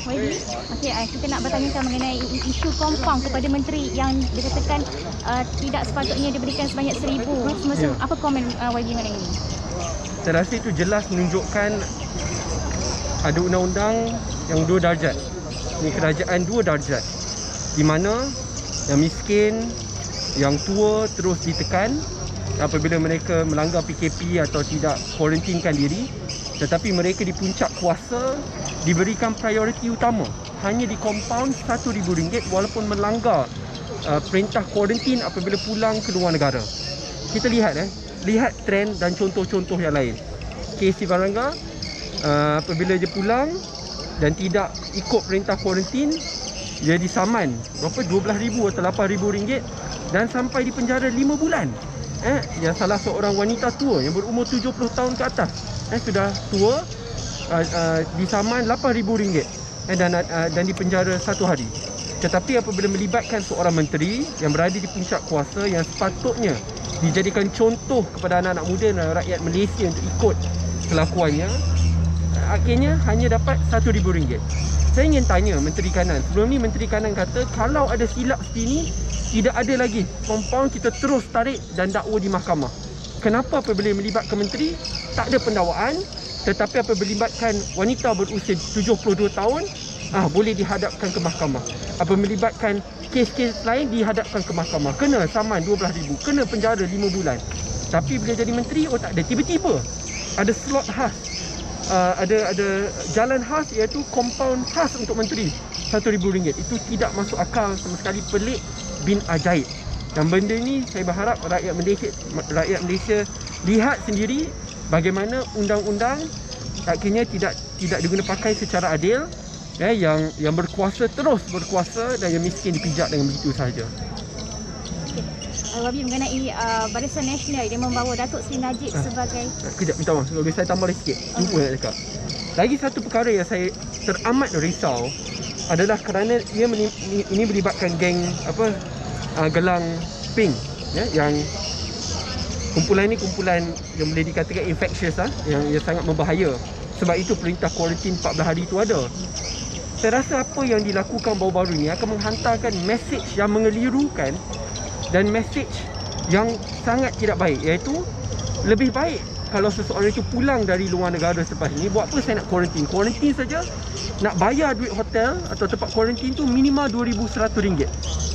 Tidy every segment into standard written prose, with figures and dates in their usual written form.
YB, okey, kita nak bertanyakan mengenai isu kompang kepada menteri yang dikatakan tidak sepatutnya diberikan sebanyak 1,000 semasa. Apa komen YB mengenai ini? Saya rasa itu jelas menunjukkan ada undang-undang yang 2 darjat. Ini kerajaan 2 darjat, di mana yang miskin, yang tua terus ditekan apabila mereka melanggar PKP atau tidak kuarantinkan diri. Tetapi mereka di puncak kuasa diberikan prioriti utama, hanya di compound RM1,000 walaupun melanggar perintah kuarantin apabila pulang ke luar negara. Kita lihat lihat trend dan contoh-contoh yang lain. KC Baranga apabila dia pulang dan tidak ikut perintah kuarantin, dia disaman berapa, RM12,000 atau RM8,000 dan sampai di penjara 5 bulan. Yang salah seorang wanita tua yang berumur 70 tahun ke atas, sudah tua, disaman RM8,000 dan dipenjara 1 hari. Tetapi apabila melibatkan seorang menteri yang berada di puncak kuasa, yang sepatutnya dijadikan contoh kepada anak-anak muda dan rakyat Malaysia untuk ikut kelakuannya, akhirnya hanya dapat RM1,000. Saya ingin tanya Menteri Kanan. Sebelum ni Menteri Kanan kata kalau ada silap sini, tidak ada lagi compound, kita terus tarik dan dakwa di mahkamah. Kenapa apabila melibatkan menteri tak ada pendakwaan, tetapi apabila melibatkan wanita berusia 72 tahun boleh dihadapkan ke mahkamah. Apabila melibatkan kes-kes lain dihadapkan ke mahkamah, kena saman RM12,000, kena penjara 5 bulan. Tapi bila jadi menteri, tak ada. Tiba-tiba ada slot khas, ada jalan khas, iaitu compound khas untuk menteri, RM1,000. Itu tidak masuk akal sama sekali, pelik bin ajaib. Dan benda ni saya berharap rakyat Malaysia lihat sendiri bagaimana undang-undang akhirnya tidak diguna pakai secara adil. Yang berkuasa terus berkuasa dan yang miskin dipijak dengan begitu sahaja. Wabi mengenai Barisan Nasional, dia membawa Datuk Seri Najib sebagai... Kejap, minta maaf, saya tambah lagi sikit. Lupa nak cakap. Lagi satu perkara yang saya teramat risau adalah kerana ia ini melibatkan geng gelang pink, yang kumpulan ini kumpulan yang boleh dikatakan infectious, yang sangat membahaya. Sebab itu perintah kuarantin 14 hari itu ada. Saya rasa apa yang dilakukan baru-baru ini akan menghantarkan mesej yang mengelirukan dan mesej yang sangat tidak baik, iaitu lebih baik kalau seseorang itu pulang dari luar negara selepas ini. Buat apa saya nak kuarantin? Kuarantin saja nak bayar duit hotel atau tempat kuarantin tu minimal RM2,100.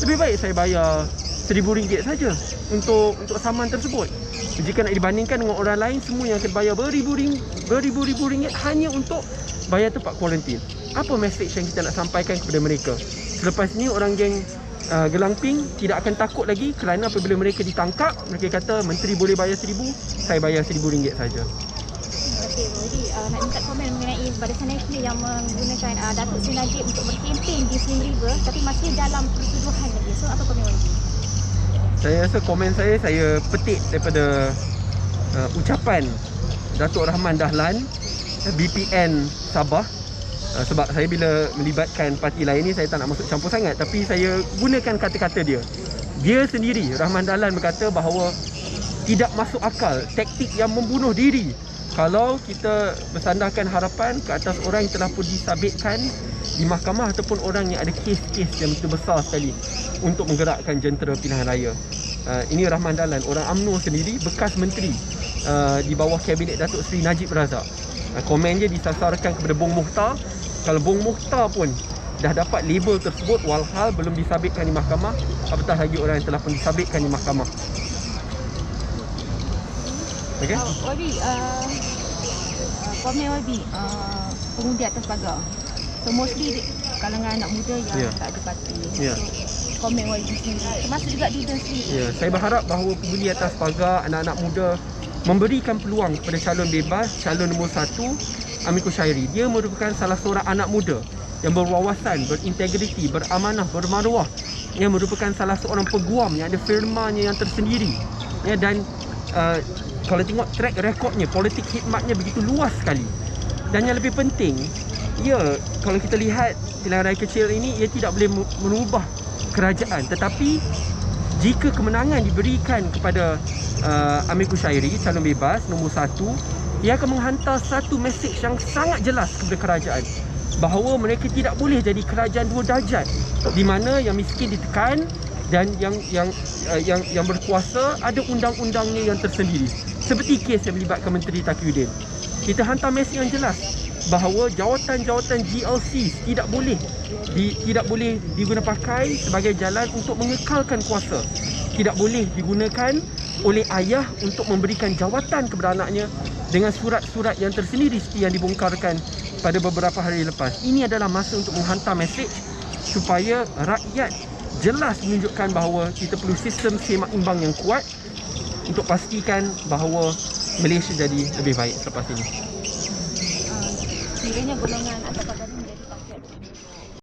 Lebih baik saya bayar RM1,000 saja untuk saman tersebut. Jika nak dibandingkan dengan orang lain, semua yang akan bayar beribu-ribu ringgit hanya untuk bayar tempat kuarantin. Apa mesej yang kita nak sampaikan kepada mereka? Selepas ini orang geng gelang pink tidak akan takut lagi, kerana apabila mereka ditangkap, mereka kata menteri boleh bayar RM1,000, saya bayar RM1,000 saja. Okey, jadi nak minta komen mengenai Barisan Nasional yang menggunakan Datuk Seri Najib untuk berkempen di Slim River, tapi masih dalam pertuduhan lagi. So apa komen lagi? Saya rasa komen saya petik daripada ucapan Datuk Rahman Dahlan, BPN Sabah. Sebab saya bila melibatkan parti lain ni, saya tak nak masuk campur sangat, tapi saya gunakan kata-kata dia. Dia sendiri, Rahman Dahlan, berkata bahawa tidak masuk akal taktik yang membunuh diri kalau kita bersandarkan harapan ke atas orang yang telah pun disabitkan di mahkamah ataupun orang yang ada kes-kes yang begitu besar sekali untuk menggerakkan jentera pilihan raya. Ini Rahman Dahlan, orang UMNO sendiri, bekas menteri di bawah kabinet Datuk Seri Najib Razak. Komen dia disasarkan kepada Bong Mukhtar. Kalau Bong Mukhtar pun dah dapat label tersebut walhal belum disabitkan di mahkamah, apatah lagi orang yang telah pun disabitkan di mahkamah. Okey? Wabi, komen Wabi, pengundi atas pagar. So mostly kalangan anak muda yang tak ada parti. So, komen Wabi sendiri, termasuk juga leader sendiri. Saya berharap bahawa pengundi atas pagar, anak-anak muda memberikan peluang kepada calon bebas, calon nombor 1, Amikus Syairi. Dia merupakan salah seorang anak muda yang berwawasan, berintegriti, beramanah, bermaruah, yang merupakan salah seorang peguam yang ada firmanya yang tersendiri. Dan kalau tengok track rekodnya, politik khidmatnya begitu luas sekali. Dan yang lebih penting, kalau kita lihat pilihan raya kecil ini, ia tidak boleh merubah kerajaan. Tetapi jika kemenangan diberikan kepada Amikus Syairi, calon bebas nombor 1, ia akan menghantar satu mesej yang sangat jelas kepada kerajaan bahawa mereka tidak boleh jadi kerajaan dua darjat, di mana yang miskin ditekan dan yang berkuasa ada undang-undangnya yang tersendiri. Seperti kes yang melibatkan Menteri Taqiyuddin. Kita hantar mesej yang jelas bahawa jawatan-jawatan GLC tidak boleh digunakan pakai sebagai jalan untuk mengekalkan kuasa. Tidak boleh digunakan oleh ayah untuk memberikan jawatan kepada anaknya dengan surat-surat yang tersendiri seperti yang dibongkarkan pada beberapa hari lepas. Ini adalah masa untuk menghantar mesej supaya rakyat jelas menunjukkan bahawa kita perlu sistem seimbang yang kuat untuk pastikan bahawa Malaysia jadi lebih baik selepas ini. Sekiranya golongan atau